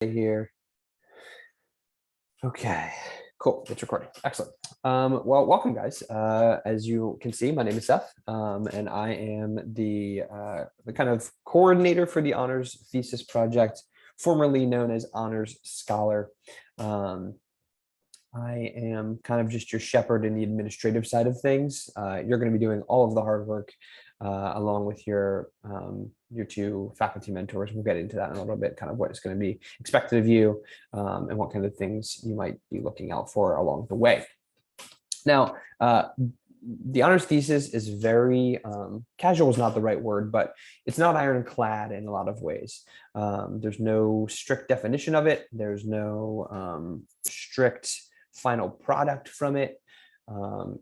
Here. Okay, cool. It's recording. Excellent. Well, welcome, guys. As you can see, my name is Seth, and I am the kind of coordinator for the honors thesis project, formerly known as Honors Scholar. I am kind of just your shepherd in the administrative side of things. You're going to be doing all of the hard work along with your two faculty mentors. We'll get into that in a little bit, kind of what is going to be expected of you and what kind of things you might be looking out for along the way. Now, the honors thesis is very casual is not the right word, but it's not ironclad in a lot of ways. There's no strict definition of it. There's no strict final product from it.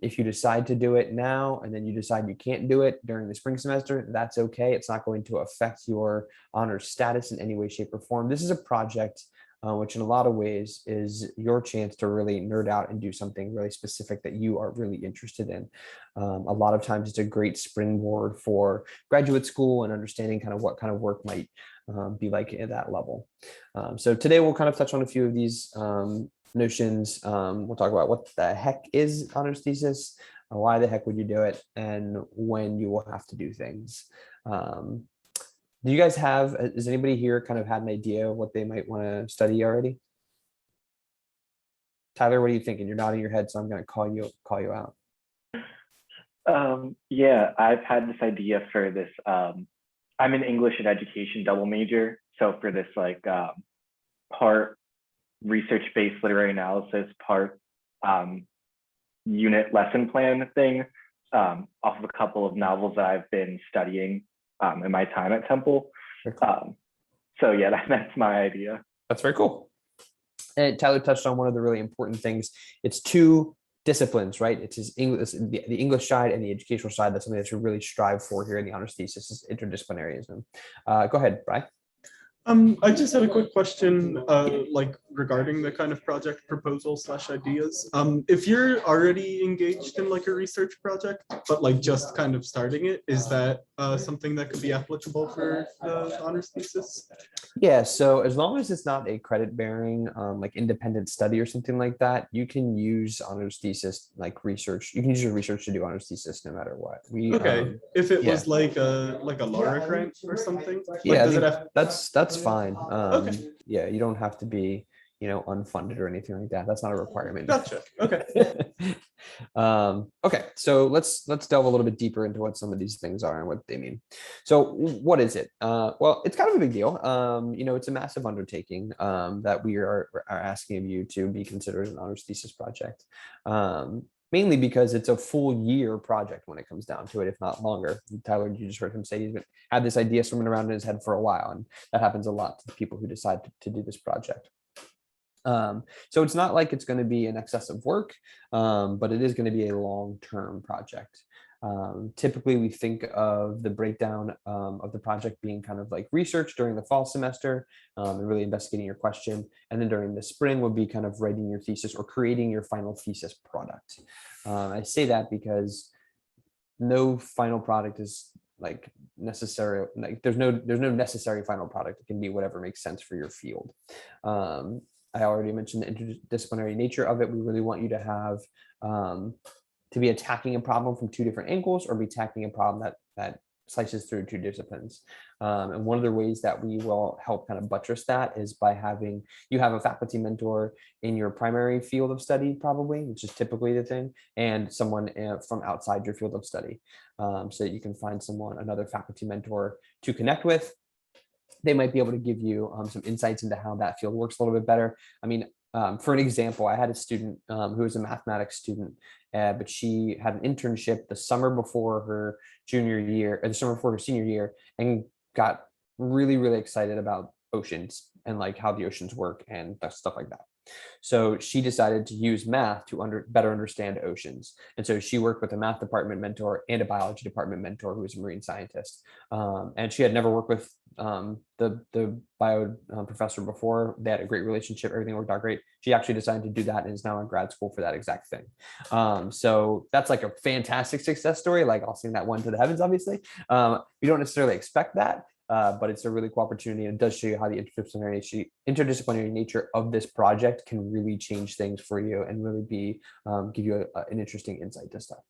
If you decide to do it now and then you decide you can't do it during the spring semester, that's okay. It's not going to affect your honors status in any way, shape, or form. This is a project which in a lot of ways is your chance to really nerd out and do something really specific that you are really interested in. A lot of times it's a great springboard for graduate school and understanding kind of what kind of work might be like at that level. So today we'll kind of touch on a few of these notions. We'll talk about what the heck is honors thesis, why the heck would you do it, and when you will have to do things. Do you guys has anybody here kind of had an idea of what they might want to study already? Tyler, what are you thinking? You're nodding your head, so I'm going to call you out. Yeah, I've had this idea for this. I'm an English and education double major. So for this part research-based literary analysis, part unit lesson plan thing off of a couple of novels that I've been studying in my time at Temple. So yeah, that's my idea. That's very cool. And Tyler touched on one of the really important things. It's two disciplines, right? It's his English, the English side and the educational side. That's something that you really strive for here in the honors thesis is interdisciplinarism. Go ahead, Brian. I just had a quick question, regarding the kind of project proposal / ideas. If you're already engaged in like a research project, but like just kind of starting it, is that something that could be applicable for the honors thesis? Yeah, so as long as it's not a credit bearing, like independent study or something like that, you can use honors thesis like research. You can use your research to do honors thesis no matter what. Okay, if it was like a Laura grant or something. Yeah, that's fine. Okay. Yeah, you don't have to be, unfunded or anything like that. That's not a requirement. Gotcha. Okay. Okay, so let's delve a little bit deeper into what some of these things are and what they mean. So what is it? Well, it's kind of a big deal. It's a massive undertaking that we are asking of you to be considered an honors thesis project. Mainly because it's a full year project when it comes down to it, if not longer. Tyler, you just heard him say he's had this idea swimming around in his head for a while, and that happens a lot to people who decide to do this project. So it's not like it's going to be an excessive work, but it is going to be a long-term project. Typically, we think of the breakdown of the project being kind of like research during the fall semester and really investigating your question. And then during the spring would be kind of writing your thesis or creating your final thesis product. I say that because no final product is like necessary. Like there's no necessary final product. It can be whatever makes sense for your field. I already mentioned the interdisciplinary nature of it. We really want you to have to be attacking a problem from two different angles or be attacking a problem that slices through two disciplines. And one of the ways that we will help kind of buttress that is by having you have a faculty mentor in your primary field of study, probably, which is typically the thing, and someone from outside your field of study. So that you can find another faculty mentor to connect with. They might be able to give you some insights into how that field works a little bit better. I mean, for an example, I had a student who was a mathematics student, but she had an internship the summer before her junior year, or the summer before her senior year, and got really, really excited about oceans and like how the oceans work and stuff like that. So she decided to use math to better understand oceans. And so she worked with a math department mentor and a biology department mentor who was a marine scientist. And she had never worked with the bio professor before. They had a great relationship. Everything worked out great. She actually decided to do that and is now in grad school for that exact thing. So that's like a fantastic success story. Like I'll sing that one to the heavens, obviously. We don't necessarily expect that. but it's a really cool opportunity, and it does show you how the interdisciplinary nature of this project can really change things for you and really be give you an interesting insight to stuff.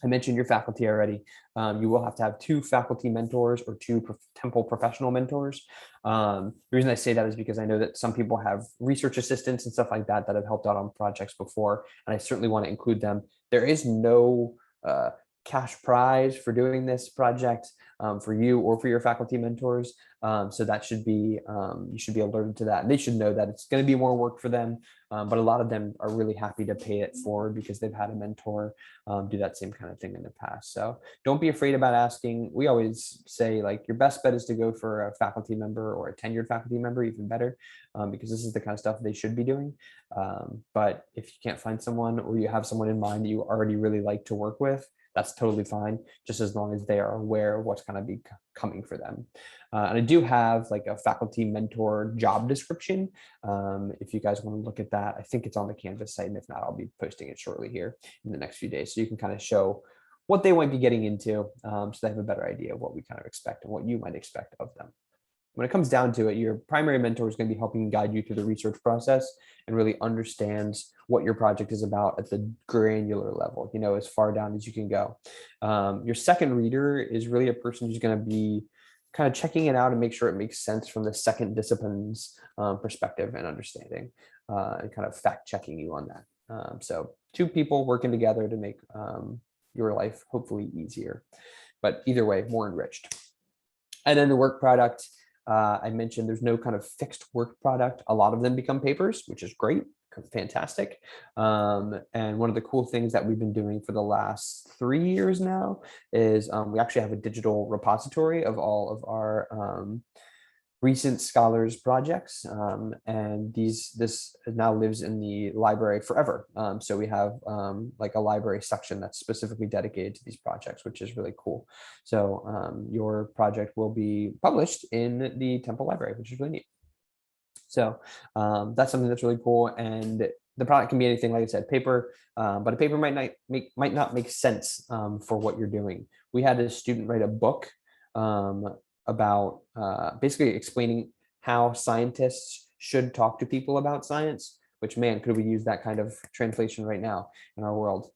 I mentioned your faculty already. You will have to have 2 faculty mentors or 2 Temple professional mentors. The reason I say that is because I know that some people have research assistants and stuff like that that have helped out on projects before, and I certainly want to include them. There is no cash prize for doing this project for you or for your faculty mentors. So that should be, you should be alerted to that. And they should know that it's going to be more work for them, but a lot of them are really happy to pay it forward because they've had a mentor do that same kind of thing in the past. So don't be afraid about asking. We always say, like, your best bet is to go for a faculty member or a tenured faculty member, even better, because this is the kind of stuff they should be doing. But if you can't find someone, or you have someone in mind that you already really like to work with, that's totally fine, just as long as they are aware of what's going to be coming for them. And I do have like a faculty mentor job description. If you guys want to look at that, I think it's on the Canvas site, and if not, I'll be posting it shortly here in the next few days. So you can kind of show what they might be getting into, so they have a better idea of what we kind of expect and what you might expect of them. When it comes down to it, your primary mentor is going to be helping guide you through the research process and really understands what your project is about at the granular level, as far down as you can go. Your second reader is really a person who's going to be kind of checking it out and make sure it makes sense from the second discipline's perspective and understanding, and kind of fact checking you on that. So 2 people working together to make your life hopefully easier, but either way, more enriched. And then the work product, I mentioned there's no kind of fixed work product. A lot of them become papers, which is great, fantastic. And one of the cool things that we've been doing for the last 3 years now is we actually have a digital repository of all of our recent scholars projects, and this now lives in the library forever. So we have like a library section that's specifically dedicated to these projects, which is really cool. So your project will be published in the Temple Library, which is really neat. So that's something that's really cool. And the product can be anything, like I said, paper, but a paper might not make sense for what you're doing. We had a student write a book about basically explaining how scientists should talk to people about science, which, man, could we use that kind of translation right now in our world?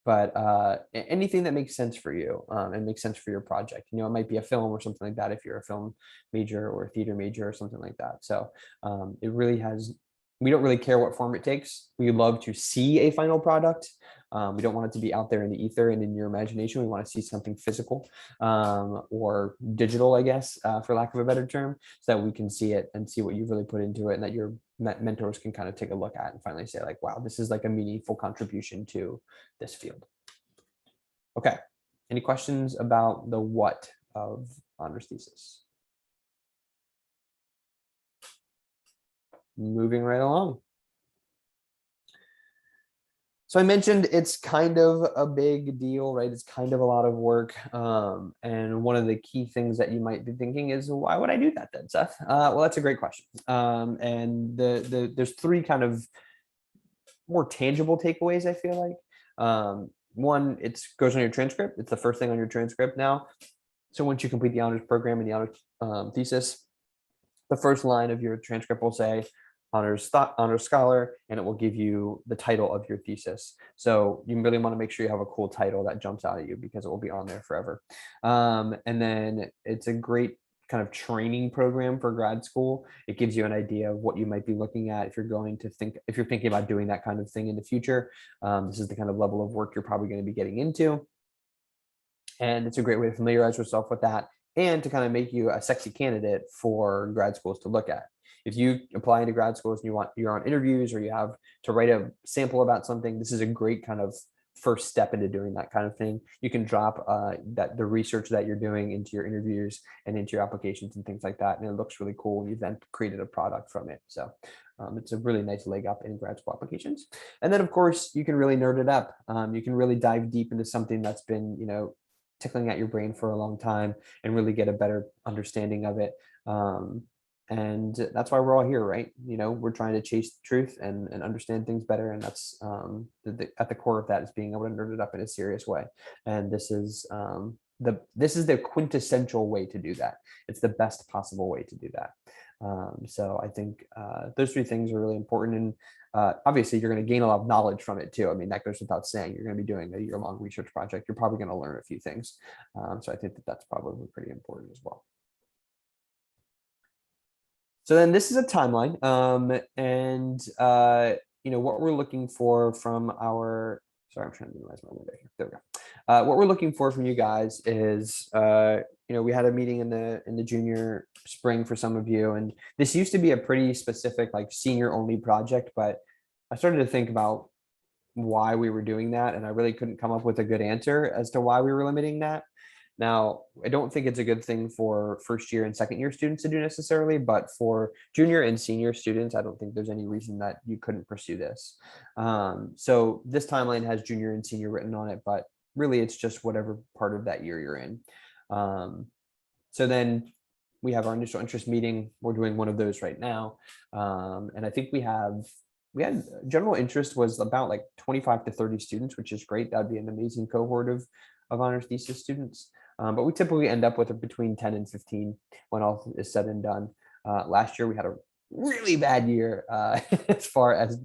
But anything that makes sense for you and makes sense for your project. It might be a film or something like that if you're a film major or a theater major or something like that. So it really has, we don't really care what form it takes. We love to see a final product. We don't want it to be out there in the ether and in your imagination. We want to see something physical or digital, I guess, for lack of a better term, so that we can see it and see what you really put into it, and that your mentors can kind of take a look at and finally say, like, wow, this is like a meaningful contribution to this field. Okay, any questions about the what of honors thesis? Moving right along. So I mentioned it's kind of a big deal, right? It's kind of a lot of work. And one of the key things that you might be thinking is, why would I do that then, Seth? Well, that's a great question. And there's 3 kind of more tangible takeaways, I feel like. One, it goes on your transcript. It's the first thing on your transcript now. So once you complete the honors program and the honors thesis, the first line of your transcript will say honors scholar, and it will give you the title of your thesis. So you really want to make sure you have a cool title that jumps out at you, because it will be on there forever. And then it's a great kind of training program for grad school. It gives you an idea of what you might be looking at if you're thinking about doing that kind of thing in the future. This is the kind of level of work you're probably going to be getting into. And it's a great way to familiarize yourself with that and to kind of make you a sexy candidate for grad schools to look at. If you apply into grad schools and you're on interviews, or you have to write a sample about something, this is a great kind of first step into doing that kind of thing. You can drop the research that you're doing into your interviews and into your applications and things like that, and it looks really cool. You've then created a product from it. So it's a really nice leg up in grad school applications. And then, of course, you can really nerd it up. You can really dive deep into something that's been, tickling at your brain for a long time, and really get a better understanding of it. And that's why we're all here, right? We're trying to chase the truth and understand things better. And that's at the core of that is being able to nerd it up in a serious way. And this is this is the quintessential way to do that. It's the best possible way to do that. So I think those three things are really important. And obviously, you're going to gain a lot of knowledge from it too. I mean, that goes without saying. You're going to be doing a year-long research project. You're probably going to learn a few things. So I think that that's probably pretty important as well. So then this is a timeline, and what we're looking for from our. Sorry, I'm trying to minimize my window here. There we go. What we're looking for from you guys is, we had a meeting in the junior spring for some of you, and this used to be a pretty specific, like, senior only project, but I started to think about why we were doing that, and I really couldn't come up with a good answer as to why we were limiting that. Now, I don't think it's a good thing for first year and second year students to do necessarily, but for junior and senior students, I don't think there's any reason that you couldn't pursue this. So this timeline has junior and senior written on it, but really it's just whatever part of that year you're in. So then we have our initial interest meeting. We're doing one of those right now. And I think we had general interest was about like 25 to 30 students, which is great. That'd be an amazing cohort of honors thesis students. But we typically end up with between 10 and 15 when all is said and done. Last year, we had a really bad year as far as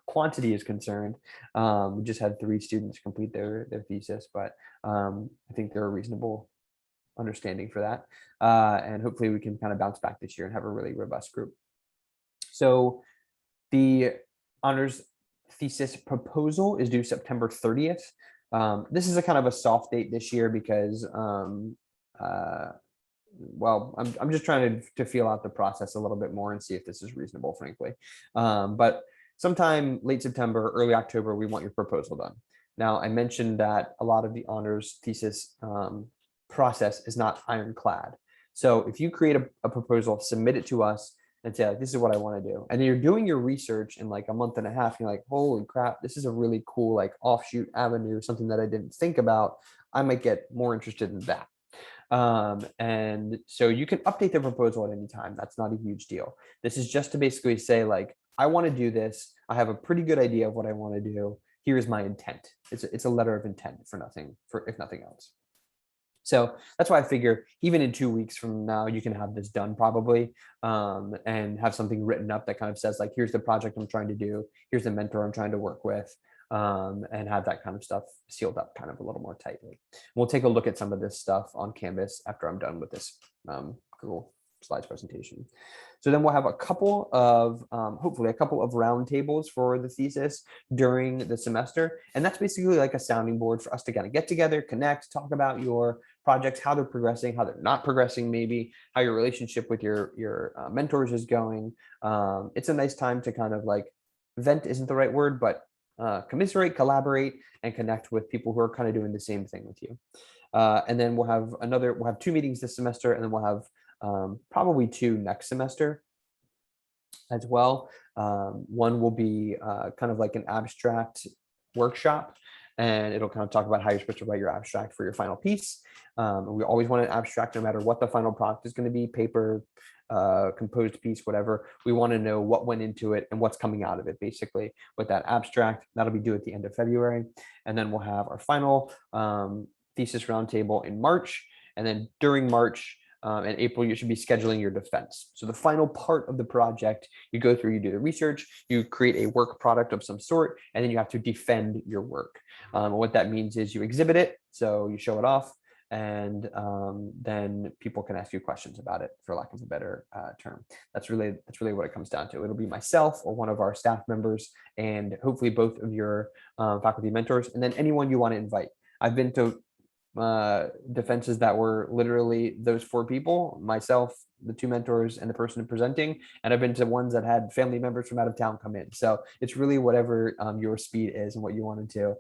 quantity is concerned. We just had 3 students complete their thesis, but I think they're a reasonable understanding for that. And hopefully we can kind of bounce back this year and have a really robust group. So the honors thesis proposal is due September 30th. This is a kind of a soft date this year because, well, I'm just trying to feel out the process a little bit more and see if this is reasonable, frankly. But sometime late September, early October, we want your proposal done. Now, I mentioned that a lot of the honors thesis process is not ironclad. So if you create a proposal, submit it to us and say, like, this is what I want to do. And then you're doing your research in like a month and a half. You're like, holy crap, this is a really cool, like, offshoot avenue, something that I didn't think about. I might get more interested in that. And so you can update the proposal at any time. That's not a huge deal. This is just to basically say, like, I want to do this. I have a pretty good idea of what I want to do. Here's my intent. It's a letter of intent if nothing else. So that's why I figure even in 2 weeks from now, you can have this done probably, and have something written up that kind of says, like, here's the project I'm trying to do. Here's the mentor I'm trying to work with, and have that kind of stuff sealed up kind of a little more tightly. We'll take a look at some of this stuff on Canvas after I'm done with this Google Slides presentation. So then we'll have a couple of, hopefully a couple of roundtables for the thesis during the semester. And that's basically like a sounding board for us to kind of get together, connect, talk about your projects, how they're progressing, how they're not progressing, maybe how your relationship with your mentors is going. It's a nice time to kind of, like, vent isn't the right word, but commiserate, collaborate, and connect with people who are kind of doing the same thing with you. And then we'll have 2 meetings this semester, and then we'll have probably 2 next semester as well. One will be kind of like an abstract workshop, and it'll kind of talk about how you're supposed to write your abstract for your final piece. We always want an abstract no matter what the final product is going to be, paper, composed piece, whatever. We want to know what went into it and what's coming out of it, basically, with that abstract. That'll be due at the end of February. And then we'll have our final thesis roundtable in March. And then during March and April, you should be scheduling your defense. So the final part of the project, you go through, you do the research, you create a work product of some sort, and then you have to defend your work. What that means is you exhibit it, so you show it off, and then people can ask you questions about it, for lack of a better term. That's really what it comes down to. It'll be myself or one of our staff members, and hopefully both of your faculty mentors, and then anyone you want to invite. I've been to defenses that were literally those 4 people, myself, the 2 mentors, and the person presenting, and I've been to ones that had family members from out of town come in. So it's really whatever your speed is and what you want to do.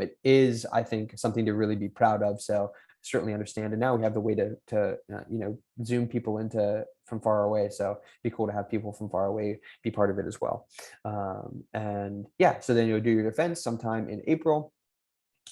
It is, I think, something to really be proud of. So certainly understand. And now we have the way to Zoom people into from far away. So it'd be cool to have people from far away be part of it as well. And yeah, so then you'll do your defense sometime in April,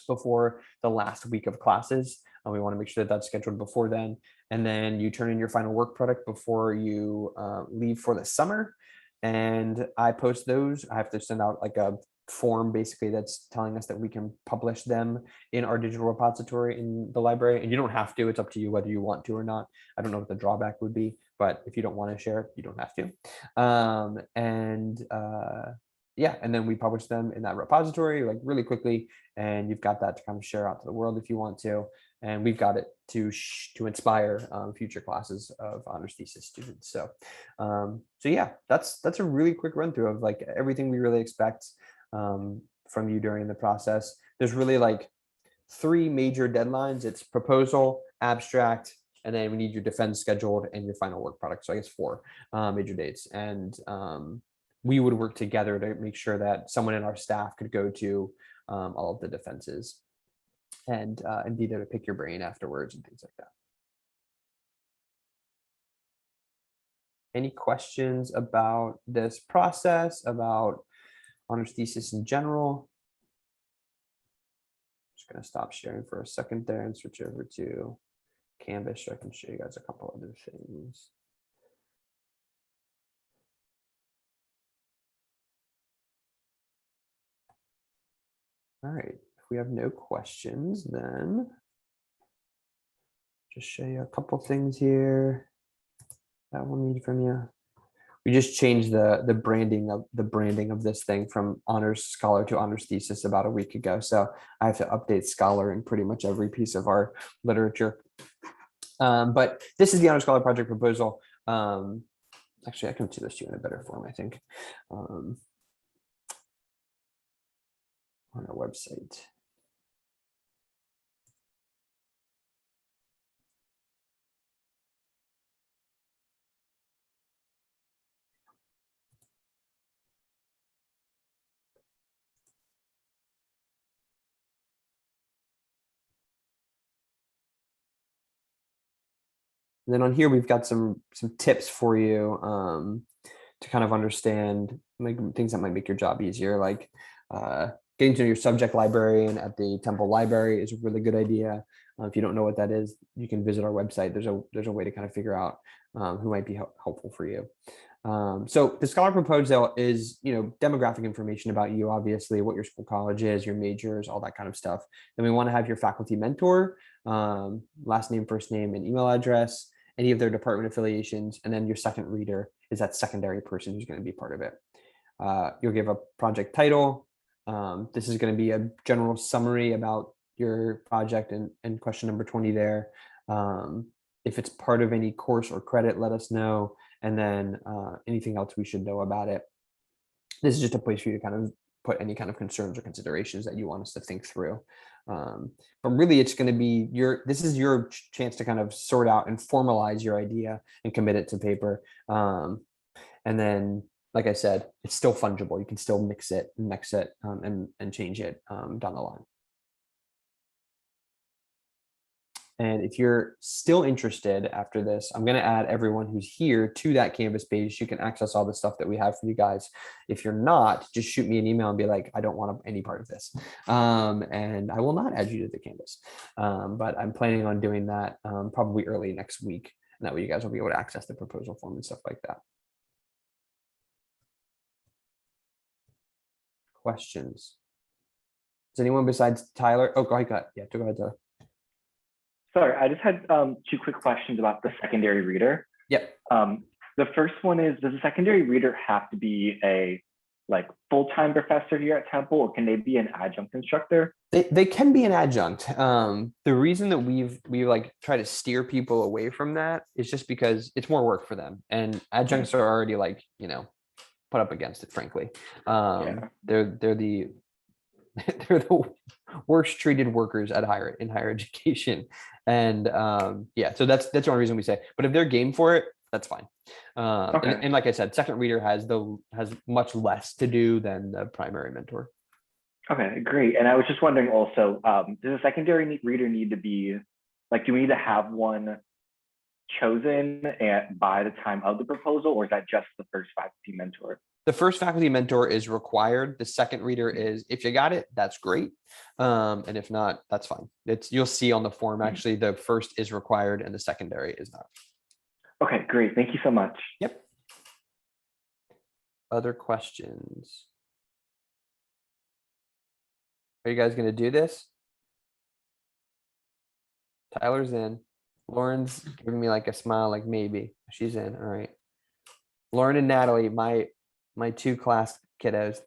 before the last week of classes. We want to make sure that that's scheduled before then. And then you turn in your final work product before you leave for the summer. And I post those. I have to send out like a form basically that's telling us that we can publish them in our digital repository in the library. And you don't have to, it's up to you whether you want to or not. I don't know what the drawback would be, but if you don't want to share it, you don't have to. Yeah, and then we publish them in that repository like really quickly, and you've got that to kind of share out to the world if you want to. And we've got it to inspire future classes of honors thesis students. So, so yeah, that's a really quick run through of like everything we really expect from you during the process. There's really like 3 major deadlines. It's proposal, abstract, and then we need your defense scheduled and your final work product. So I guess 4 major dates. And we would work together to make sure that someone in our staff could go to all of the defenses and be there to pick your brain afterwards and things like that. Any questions about this process, about honors thesis in general? Just going to stop sharing for a second there and switch over to Canvas so I can show you guys a couple other things. All right, if we have no questions, then just show you a couple things here that we'll need from you. We just changed the branding of this thing from honors scholar to honors thesis about a week ago. So I have to update scholar in pretty much every piece of our literature. But this is the honors scholar project proposal. Actually, I can do this to you in a better form, I think, on our website. And then on here, we've got some tips for you to kind of understand like things that might make your job easier, like getting to know your subject librarian at the Temple Library is a really good idea. If you don't know what that is, you can visit our website. There's a way to kind of figure out who might be helpful for you. So the scholar proposal is, demographic information about you, obviously, what your school college is, your majors, all that kind of stuff. Then we want to have your faculty mentor, last name, first name, and email address, any of their department affiliations, and then your second reader is that secondary person who's going to be part of it. You'll give a project title. This is going to be a general summary about your project and question number 20 there. If it's part of any course or credit, let us know. And then anything else we should know about it. This is just a place for you to kind of put any kind of concerns or considerations that you want us to think through. But really, it's going to be this is your chance to kind of sort out and formalize your idea and commit it to paper. And then, like I said, it's still fungible. You can still mix it and change it down the line. And if you're still interested after this, I'm going to add everyone who's here to that Canvas page. You can access all the stuff that we have for you guys. If you're not, just shoot me an email and be like, I don't want any part of this. And I will not add you to the Canvas. But I'm planning on doing that probably early next week. And that way you guys will be able to access the proposal form and stuff like that. Questions? Does anyone besides Tyler? Oh, go ahead. Yeah, go ahead, Tyler. Sorry, I just had 2 quick questions about the secondary reader. Yep. The first one is, does a secondary reader have to be a full-time professor here at Temple, or can they be an adjunct instructor? They can be an adjunct. The reason that we like try to steer people away from that is just because it's more work for them, and adjuncts are already put up against it, frankly. They're the worst treated workers in higher education. And yeah, so that's the only reason we say, but if they're game for it, that's fine. Okay. And like I said, second reader has much less to do than the primary mentor. Okay, great. And I was just wondering also, does a secondary reader need to be, do we need to have one chosen by the time of the proposal, or is that just the first faculty mentor? The first faculty mentor is required. The second reader is, if you got it, that's great. And if not, that's fine. You'll see on the form, actually, the first is required and the secondary is not. Okay, great. Thank you so much. Yep. Other questions? Are you guys gonna do this? Tyler's in. Lauren's giving me like a smile, like maybe. She's in. All right. Lauren and Natalie, my two class kiddos.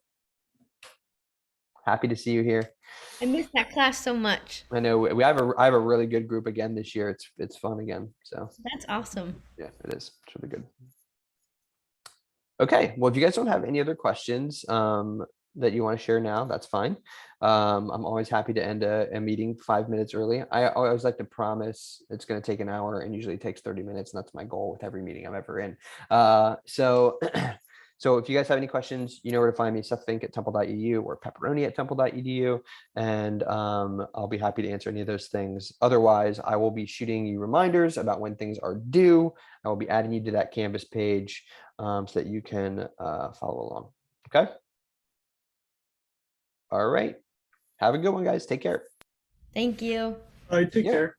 Happy to see you here. I missed that class so much. I know I have a really good group again this year. It's fun again. So That's awesome. yeah, it is. It's really good. Okay, well, if you guys don't have any other questions that you want to share now, that's fine. I'm always happy to end a meeting 5 minutes early. I always like to promise it's going to take an hour, and usually it takes 30 minutes, and that's my goal with every meeting I'm ever in. So so if you guys have any questions, you know where to find me, sethfink@temple.edu or pepperoni@temple.edu, and I'll be happy to answer any of those things. Otherwise, I will be shooting you reminders about when things are due. I will be adding you to that Canvas page so that you can follow along. Okay. All right. Have a good one, guys. Take care. Thank you. All right, take Yeah. care.